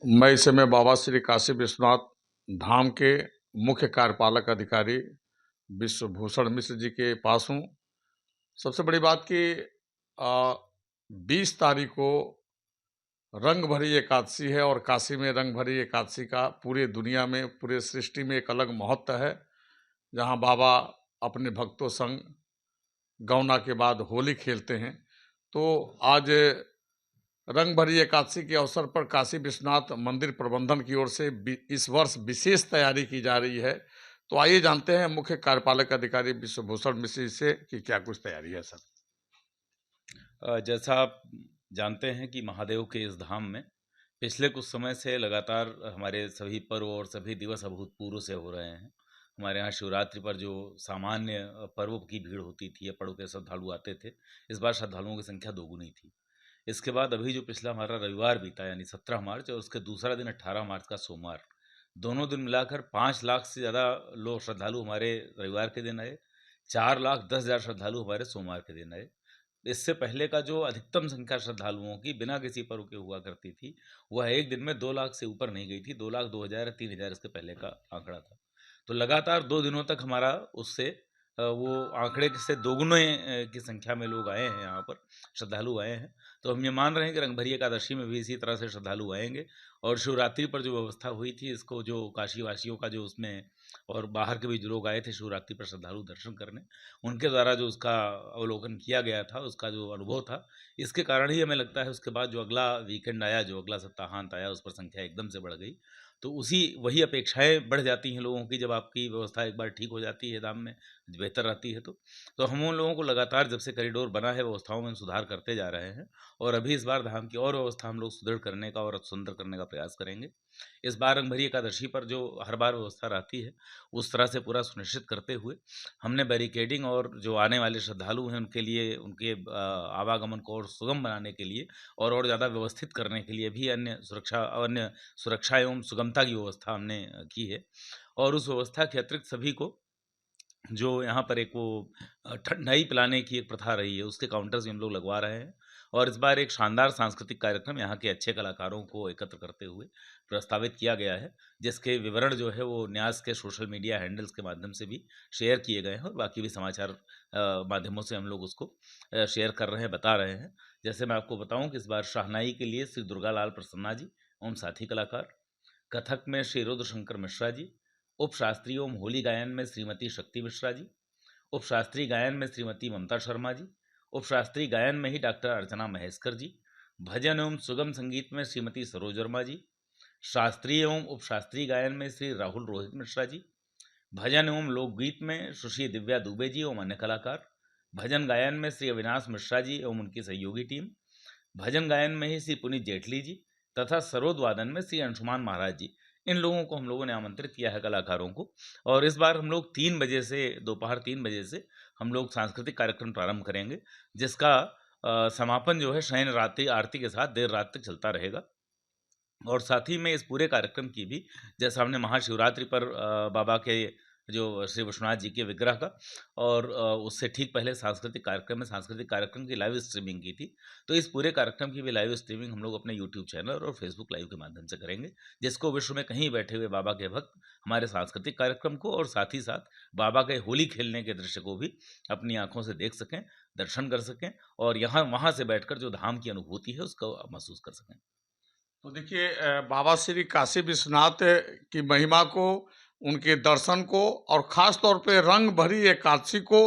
मैं इस समय बाबा श्री काशी विश्वनाथ धाम के मुख्य कार्यपालक अधिकारी विश्वभूषण मिश्र जी के पास हूँ। सबसे बड़ी बात कि 20 तारीख को रंग भरी एकादशी है और काशी में रंग भरी एकादशी का पूरे दुनिया में, पूरे सृष्टि में एक अलग महत्व है, जहाँ बाबा अपने भक्तों संग गौना के बाद होली खेलते हैं। तो आज रंग भरी एकादशी के अवसर पर काशी विश्वनाथ मंदिर प्रबंधन की ओर से इस वर्ष विशेष तैयारी की जा रही है। तो आइए जानते हैं मुख्य कार्यपालक अधिकारी विश्वभूषण मिश्र जी से कि क्या कुछ तैयारी है सर। जैसा आप जानते हैं कि महादेव के इस धाम में पिछले कुछ समय से लगातार हमारे सभी पर्व और सभी दिवस अभूतपूर्व से हो रहे हैं। हमारे यहाँ शिवरात्रि पर जो सामान्य पर्वों की भीड़ होती थी या पर्व के श्रद्धालु आते थे, इस बार श्रद्धालुओं की संख्या दोगुनी थी। इसके बाद अभी जो पिछला हमारा रविवार बीता यानी 17 मार्च और उसके दूसरा दिन 18 मार्च का सोमवार, दोनों दिन मिलाकर 5 लाख से ज़्यादा लोग श्रद्धालु हमारे रविवार के दिन आए, 4,10,000 श्रद्धालु हमारे सोमवार के दिन आए। इससे पहले का जो अधिकतम संख्या श्रद्धालुओं की बिना किसी पर्व के हुआ करती थी, वह एक दिन में 2 लाख से ऊपर नहीं गई थी। 2 लाख 2,000 3,000 इसके पहले का आंकड़ा था। तो लगातार 2 दिनों तक हमारा उससे वो आंकड़े से दोगुने की संख्या में लोग आए हैं, यहाँ पर श्रद्धालु आए हैं। तो हम ये मान रहे हैं कि रंगभरी एकादशी में भी इसी तरह से श्रद्धालु आएंगे। और शिवरात्रि पर जो व्यवस्था हुई थी, इसको जो काशी वासियों का जो उसमें और बाहर के भी जो लोग आए थे शिवरात्रि पर श्रद्धालु दर्शन करने, उनके द्वारा जो उसका अवलोकन किया गया था, उसका जो अनुभव था, इसके कारण ही हमें लगता है उसके बाद जो अगला वीकेंड आया, जो अगला सप्ताहांत आया, उस पर संख्या एकदम से बढ़ गई। तो वही अपेक्षाएं बढ़ जाती हैं लोगों की, जब आपकी व्यवस्था एक बार ठीक हो जाती है धाम में, बेहतर रहती है। तो हम उन लोगों को लगातार जब से कॉरिडोर बना है, व्यवस्थाओं में सुधार करते जा रहे हैं। और अभी इस बार धाम की और व्यवस्था हम लोग सुदृढ़ करने का और सुंदर करने का प्रयास करेंगे। इस बार रंगभरी एकादशी पर जो हर बार व्यवस्था रहती है, उस तरह से पूरा सुनिश्चित करते हुए हमने बैरिकेडिंग और जो आने वाले श्रद्धालु हैं उनके लिए, उनके आवागमन को और सुगम बनाने के लिए और ज़्यादा व्यवस्थित करने के लिए भी अन्य सुरक्षा एवं सुगमता की व्यवस्था हमने की है। और उस व्यवस्था के अतिरिक्त सभी को जो यहाँ पर एक वो ठंडाई पिलाने की एक प्रथा रही है, उसके काउंटर्स भी हम लोग लगवा रहे हैं। और इस बार एक शानदार सांस्कृतिक कार्यक्रम यहाँ के अच्छे कलाकारों को एकत्र करते हुए प्रस्तावित किया गया है, जिसके विवरण जो है वो न्यास के सोशल मीडिया हैंडल्स के माध्यम से भी शेयर किए गए हैं और बाकी भी समाचार माध्यमों से हम लोग उसको शेयर कर रहे हैं, बता रहे हैं। जैसे मैं आपको बताऊं कि इस बार शाहनाई के लिए श्री दुर्गालाल प्रसन्ना जी एवं साथी कलाकार, कथक में श्री रुद्र शंकर मिश्रा जी, उप शास्त्रीय एवं होली गायन में श्रीमती शक्ति मिश्रा जी, उप शास्त्रीय गायन में श्रीमती ममता शर्मा जी, उप शास्त्रीय गायन में ही डॉक्टर अर्चना महेश्कर जी, भजन एवं सुगम संगीत में श्रीमती सरोज वर्मा जी, शास्त्रीय एवं उप शास्त्रीय गायन में श्री राहुल रोहित मिश्रा जी, भजन एवं लोकगीत में सुश्री दिव्या दुबे जी एवं अन्य कलाकार, भजन गायन में श्री अविनाश मिश्रा जी एवं उनकी सहयोगी टीम, भजन गायन में ही श्री पुनीत जेटली जी तथा सरोद वादन में श्री अंशुमान महाराज जी। इन लोगों को हम लोगों ने आमंत्रित किया है, कलाकारों को। और इस बार हम लोग 3 बजे से, दोपहर 3 बजे से हम लोग सांस्कृतिक कार्यक्रम प्रारंभ करेंगे, जिसका समापन जो है शयन रात्रि आरती के साथ देर रात तक चलता रहेगा। और साथ ही में इस पूरे कार्यक्रम की भी, जैसा हमने महाशिवरात्रि पर बाबा के जो श्री विश्वनाथ जी के विग्रह का और उससे ठीक पहले सांस्कृतिक कार्यक्रम की लाइव स्ट्रीमिंग की थी, तो इस पूरे कार्यक्रम की भी लाइव स्ट्रीमिंग हम लोग अपने यूट्यूब चैनल और फेसबुक लाइव के माध्यम से करेंगे, जिसको विश्व में कहीं बैठे हुए बाबा के भक्त हमारे सांस्कृतिक कार्यक्रम को और साथ ही साथ बाबा के होली खेलने के दृश्य को भी अपनी आंखों से देख सकें, दर्शन कर सकें और यहाँ वहाँ से बैठकर जो धाम की अनुभूति है उसको महसूस कर सकें। तो देखिए, बाबा श्री काशी विश्वनाथ की महिमा को, उनके दर्शन को और खास तौर पे रंग भरी एकादशी को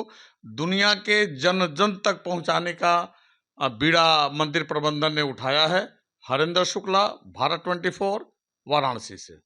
दुनिया के जन जन तक पहुंचाने का बीड़ा मंदिर प्रबंधन ने उठाया है। हरेंद्र शुक्ला, भारत 24, वाराणसी से।